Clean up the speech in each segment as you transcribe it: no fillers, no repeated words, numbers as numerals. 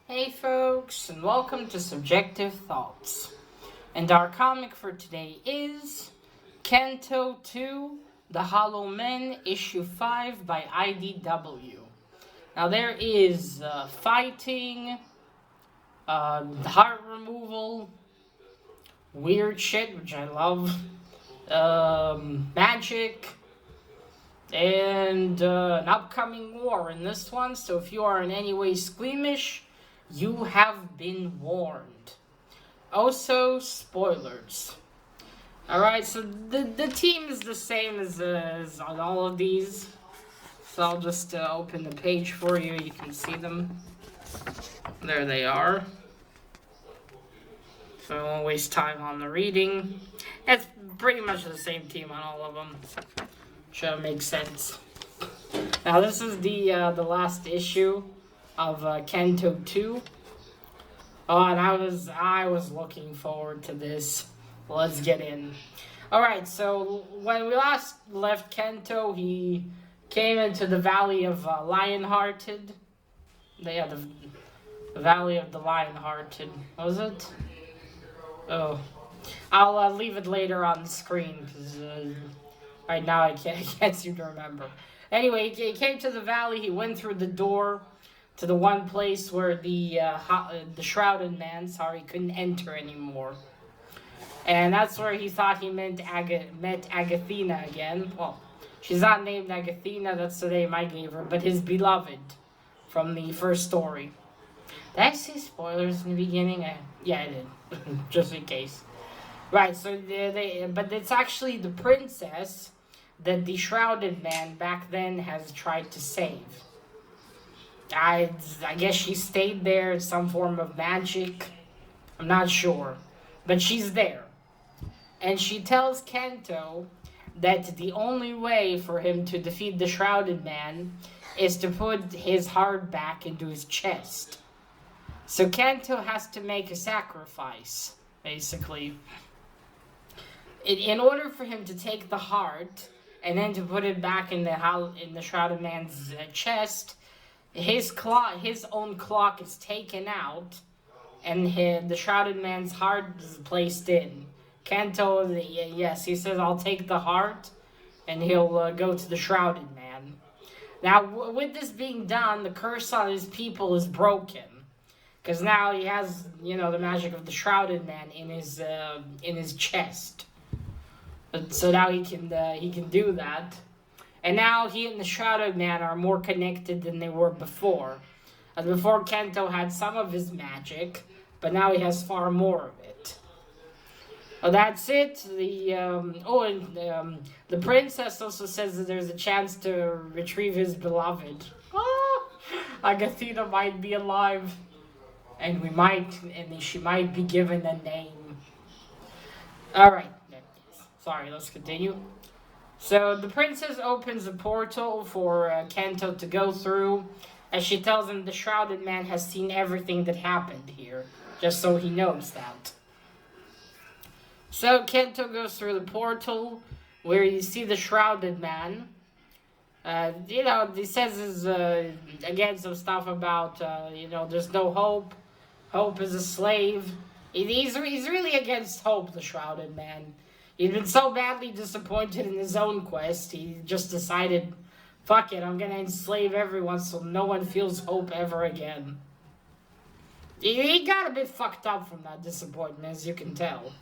Hey folks, and welcome to Subjective Thoughts. And our comic for today is Canto II, The Hollow Men, Issue 5 by IDW. Now there is fighting, heart removal, weird shit, which I love, magic, and an upcoming war in this one, so if you are in any way squeamish, you have been warned. Also, spoilers. Alright, so the team is the same as on all of these. So I'll just open the page for you. You can see them. There they are. So I won't waste time on the reading. It's pretty much the same team on all of them. Should make sense. Now this is the last issue of Canto II. Oh, and I was looking forward to this. Let's get in. Alright, so when we last left Canto, he came into the Valley of Lionhearted. Yeah, the Valley of the Lionhearted. Was it? Oh. I'll leave it later on the screen, because right now I can't seem to remember. Anyway, he came to the valley, he went through the door to the one place where the Shrouded Man, couldn't enter anymore. And that's where he thought he met Agathena again. Well, she's not named Agathena, that's the name I gave her, but his beloved from the first story. Did I say spoilers in the beginning? Yeah, I did, just in case. Right, so but it's actually the princess that the Shrouded Man back then has tried to save. I guess she stayed there in some form of magic. I'm not sure. But she's there. And she tells Canto that the only way for him to defeat the Shrouded Man is to put his heart back into his chest. So Canto has to make a sacrifice, basically. In order for him to take the heart and then to put it back in the Shrouded Man's chest, his own clock is taken out, and the Shrouded Man's heart is placed in. Canto, yes, he says, "I'll take the heart," and he'll go to the Shrouded Man. Now, with this being done, the curse on his people is broken, because now he has, the magic of the Shrouded Man in his chest. So now he can do that. And now he and the Shrouded Man are more connected than they were before. Before, Canto had some of his magic, but now he has far more of it. Well, that's it. The princess also says that there's a chance to retrieve his beloved. Agathena might be alive, and she might be given a name. All right. Sorry, let's continue. So the princess opens a portal for Canto to go through, as she tells him the Shrouded Man has seen everything that happened here, just so he knows that. So Canto goes through the portal, where you see the Shrouded Man. He says again some stuff about there's no hope. Hope is a slave. He's really against hope, the Shrouded Man. He'd been so badly disappointed in his own quest, he just decided, fuck it, I'm gonna enslave everyone so no one feels hope ever again. He got a bit fucked up from that disappointment, as you can tell.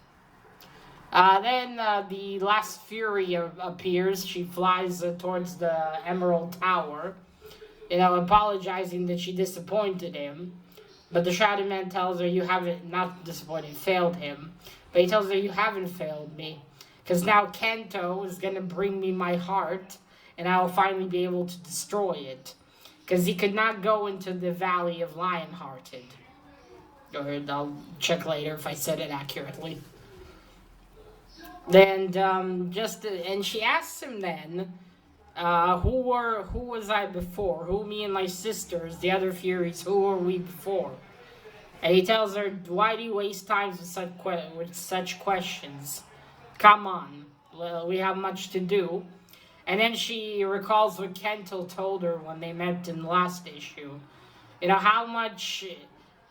Then the last Fury appears. She flies towards the Emerald Tower, apologizing that she disappointed him. But the Shrouded Man tells her, not disappointed, failed him. But he tells her, you haven't failed me. Because now Canto is going to bring me my heart, and I will finally be able to destroy it. Because he could not go into the Valley of Lionhearted. Or I'll check later if I said it accurately. And she asks him then, who was I before? Who, me and my sisters, the other Furies, who were we before? And he tells her, why do you waste time with such questions? Come on, we have much to do. And then she recalls what Canto told her when they met in the last issue. How much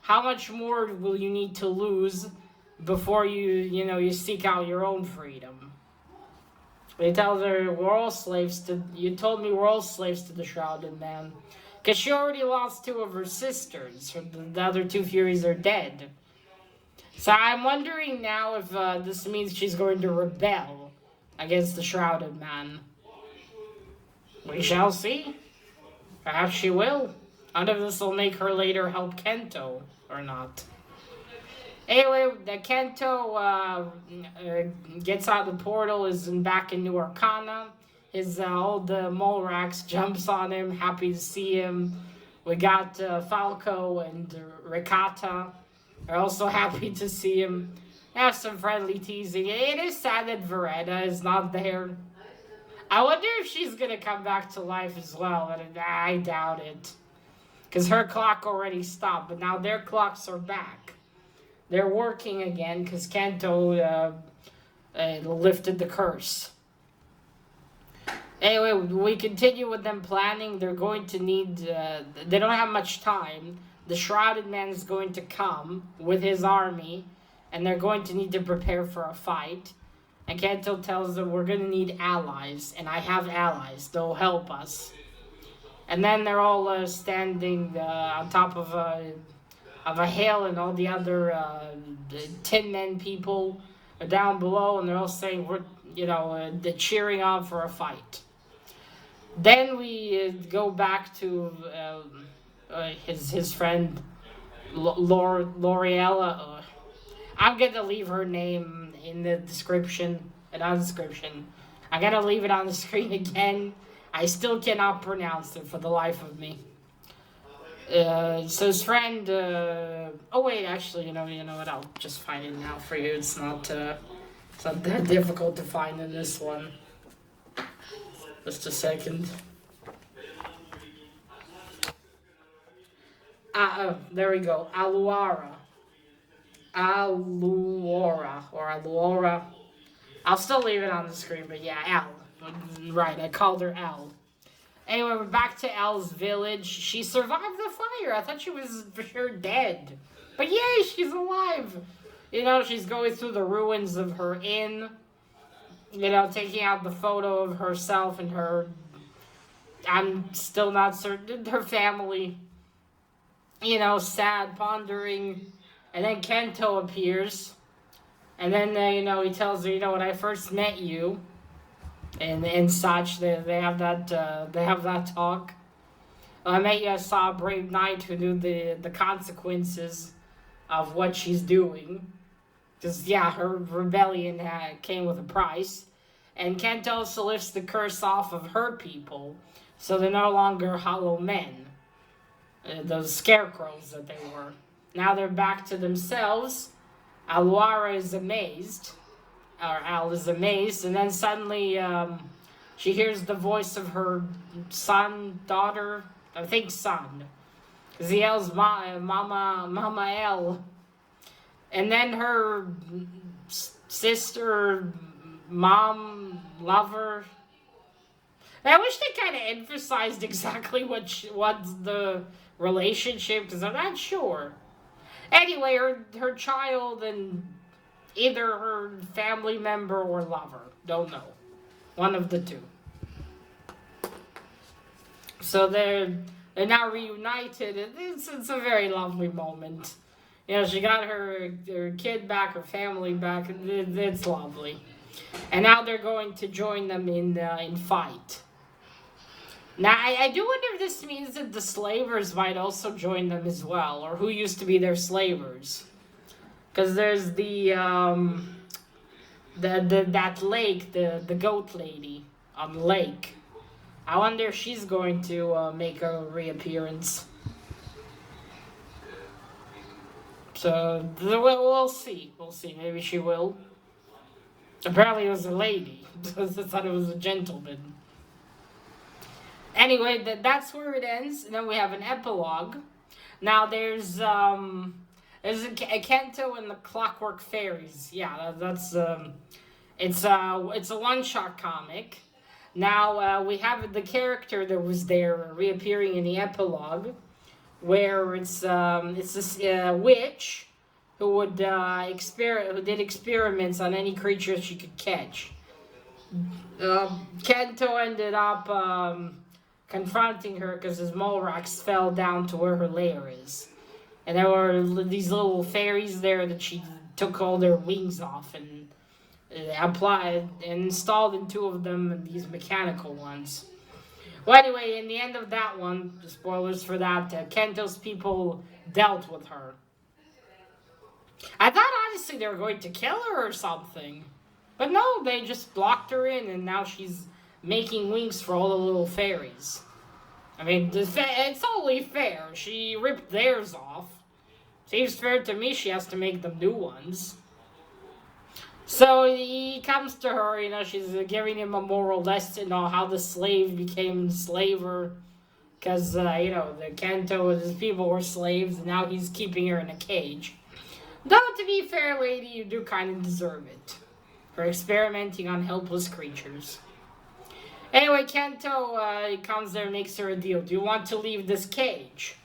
how much more will you need to lose before you seek out your own freedom? He tells her, you told me we're all slaves to the Shrouded Man. Because she already lost two of her sisters. The other two Furies are dead. So I'm wondering now if this means she's going to rebel against the Shrouded Man. We shall see. Perhaps she will. I wonder if this will make her later help Canto or not. Anyway, the Canto gets out the portal, is back in New Arcana. His old Molrax jumps on him, happy to see him. We got Falco and Ricotta are also happy to see him. Have some friendly teasing. It is sad that Verena is not there. I wonder if she's gonna come back to life as well, but I doubt it. Because her clock already stopped, but now their clocks are back. They're working again because Canto lifted the curse. Anyway, we continue with them planning. They're going to need... they don't have much time. The Shrouded Man is going to come with his army, and they're going to need to prepare for a fight. And Canto tells them, we're going to need allies, and I have allies. They'll help us. And then they're all standing on top of a hill, and all the other Tin Men people are down below, and they're all saying, they're cheering on for a fight. Then we go back to his friend L'Oreella. I'm going to leave her name in the description, I'm going to leave it on the screen again. I still cannot pronounce it for the life of me. So his friend, actually, you know what, I'll just find it now for you. It's not that difficult to find in this one. Just a second. There we go. Aluora. I'll still leave it on the screen, but yeah, Al. Right, I called her Al. Anyway, we're back to Al's village. She survived the fire. I thought she was for sure dead. But yay, she's alive. She's going through the ruins of her inn. Taking out the photo of herself and her... I'm still not certain. Her family. Sad, pondering. And then Canto appears. And then, he tells her, when I first met you... And such, they have that talk. I met you, I saw a brave knight who knew the consequences of what she's doing. Because, her rebellion came with a price. And Canto also lifts the curse off of her people, so they're no longer hollow men. Those scarecrows that they were. Now they're back to themselves. Aluara is amazed. Or Al is amazed, and then suddenly she hears the voice of her daughter, I think son, because he yells, Mama El. And then her sister, mom, lover. I wish they kind of emphasized exactly what's the relationship, because I'm not sure. Anyway, her child and... either her family member or lover. Don't know. One of the two. So they're now reunited. It's a very lovely moment. She got her kid back, her family back. It's lovely. And now they're going to join them in fight. Now, I do wonder if this means that the slavers might also join them as well. Or who used to be their slavers. Because there's that lake, the goat lady on the lake. I wonder if she's going to make a reappearance. So, we'll see. We'll see. Maybe she will. Apparently it was a lady. I thought it was a gentleman. Anyway, that's where it ends. And then we have an epilogue. Now there's a Canto and the Clockwork Fairies. Yeah, that's it's a one-shot comic. Now we have the character that was there reappearing in the epilogue, where it's this witch who would who did experiments on any creature she could catch. Kanto ended up confronting her because his Molrax fell down to where her lair is. And there were these little fairies there that she took all their wings off and applied and installed in two of them these mechanical ones. Well, anyway, in the end of that one, spoilers for that, Kanto's people dealt with her. I thought honestly they were going to kill her or something. But no, they just blocked her in, and now she's making wings for all the little fairies. I mean, it's only fair. She ripped theirs off. Seems fair to me she has to make them new ones. So he comes to her, she's giving him a moral lesson on how the slave became enslaver. Because, the Canto and his people were slaves, and now he's keeping her in a cage. Though, to be fair, lady, you do kind of deserve it. For experimenting on helpless creatures. Anyway, Kanto comes there and makes her a deal. Do you want to leave this cage?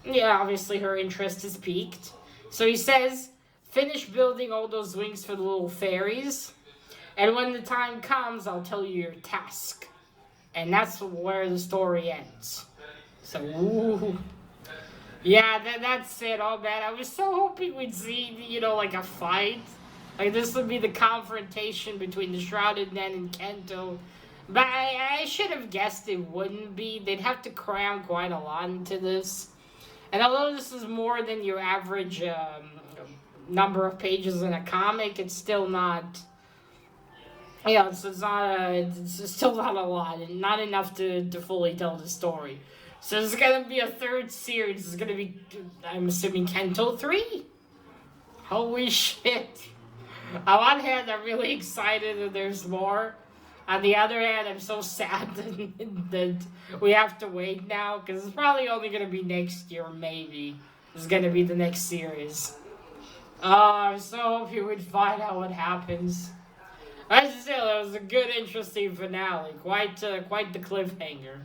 Yeah, obviously her interest is piqued. So he says, finish building all those wings for the little fairies. And when the time comes, I'll tell you your task. And that's where the story ends. So, ooh. Yeah, that's it. All bad. I was so hoping we'd see, like a fight. Like, this would be the confrontation between the Shrouded Nen and Kanto. But I should have guessed it wouldn't be. They'd have to cram quite a lot into this. And although this is more than your average number of pages in a comic, it's still not... it's still not a lot. And not enough to fully tell the story. So there's going to be a third series. It's going to be, I'm assuming, Canto III? Holy shit. On one hand, I'm really excited that there's more. On the other hand, I'm so sad that we have to wait now, because it's probably only going to be next year, maybe. It's going to be the next series. I so hope you would find out what happens. But still, it was a good, interesting finale. Quite the cliffhanger.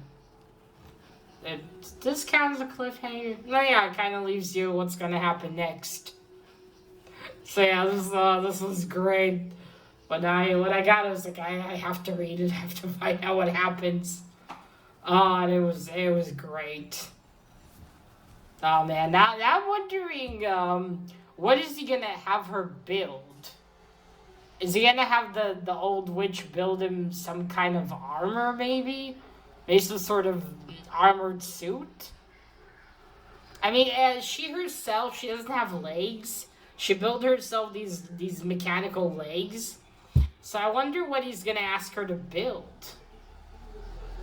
This count as a cliffhanger? No, yeah, it kind of leaves you what's going to happen next. So yeah, this was great. But what I got was like, I have to read it. I have to find out what happens. And it was great. Oh man, now I'm wondering, what is he gonna have her build? Is he gonna have the old witch build him some kind of armor, maybe? Maybe some sort of armored suit? I mean, she herself, she doesn't have legs. She built herself these mechanical legs. So I wonder what he's going to ask her to build.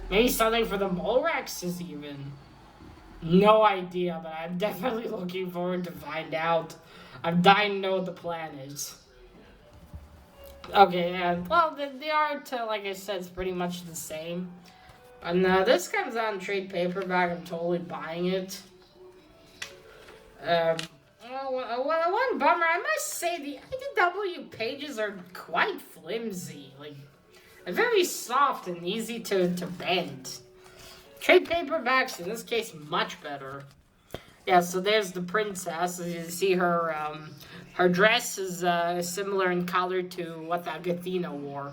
Maybe something for the Molraxes even. No idea, but I'm definitely looking forward to find out. I'm dying to know what the plan is. Okay, yeah. Well, the art, like I said, is pretty much the same. And this comes out in trade paperback. I'm totally buying it. One bummer, I must say, the IDW pages are quite flimsy. Like, very soft and easy to bend. Trade paperbacks, in this case, much better. Yeah, so there's the princess. As you see, her dress is similar in color to what Agathina wore.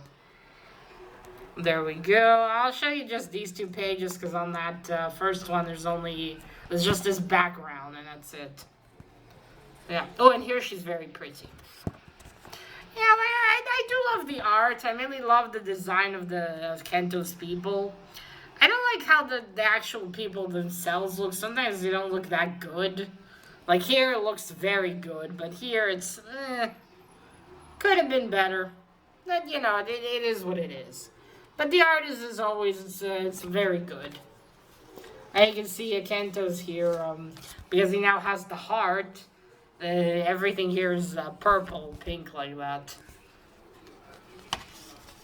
There we go. I'll show you just these two pages, because on that first one, there's just this background, and that's it. Yeah. Oh, and here she's very pretty. Yeah, I do love the art. I really love the design of Kanto's people. I don't like how the actual people themselves look. Sometimes they don't look that good. Like here, it looks very good, but here it's could have been better. But it is what it is. But the art is, as always, it's very good. And you can see Kanto's here because he now has the heart. Everything here is purple, pink, like that.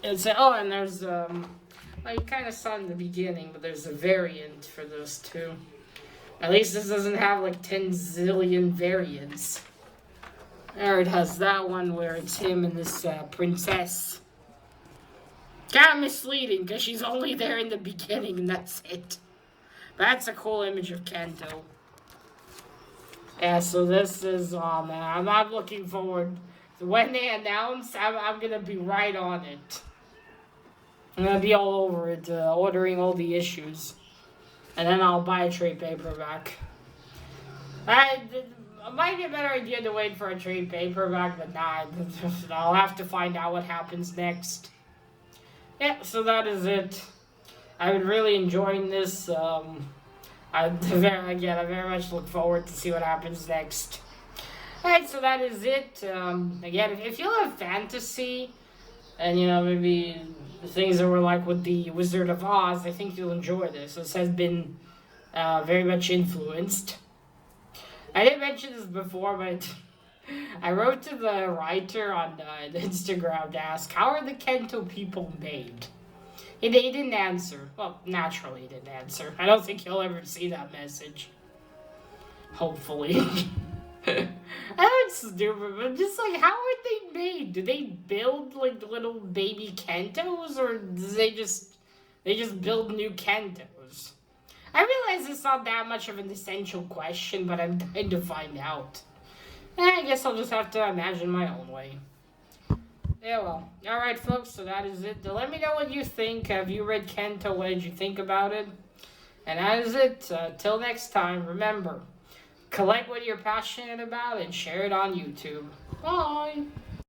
And there's you kind of saw in the beginning, but there's a variant for those two. At least this doesn't have like 10 zillion variants. There it has that one where it's him and this princess. Kind of misleading because she's only there in the beginning and that's it. That's a cool image of Kanto. Yeah, so this is, oh man, I'm not looking forward. When they announce, I'm gonna be right on it. I'm gonna be all over it, ordering all the issues. And then I'll buy a trade paperback. It might be a better idea to wait for a trade paperback, but nah, I'll have to find out what happens next. Yeah, so that is it. I've been really enjoying this. I very much look forward to see what happens next. Alright, so that is it. Again, if you love fantasy, and maybe the things that were like with the Wizard of Oz, I think you'll enjoy this. This has been very much influenced. I didn't mention this before, but I wrote to the writer on Instagram to ask, how are the Canto people made? He didn't answer. Well, naturally he didn't answer. I don't think he'll ever see that message. Hopefully. I know it's stupid, but just like, how are they made? Do they build like little baby Cantos, or do they just build new Cantos? I realize it's not that much of an essential question, but I'm dying to find out. I guess I'll just have to imagine my own way. Yeah, well. Alright, folks, so that is it. Let me know what you think. Have you read Canto? What did you think about it? And that is it. Till next time, remember, collect what you're passionate about and share it on YouTube. Bye!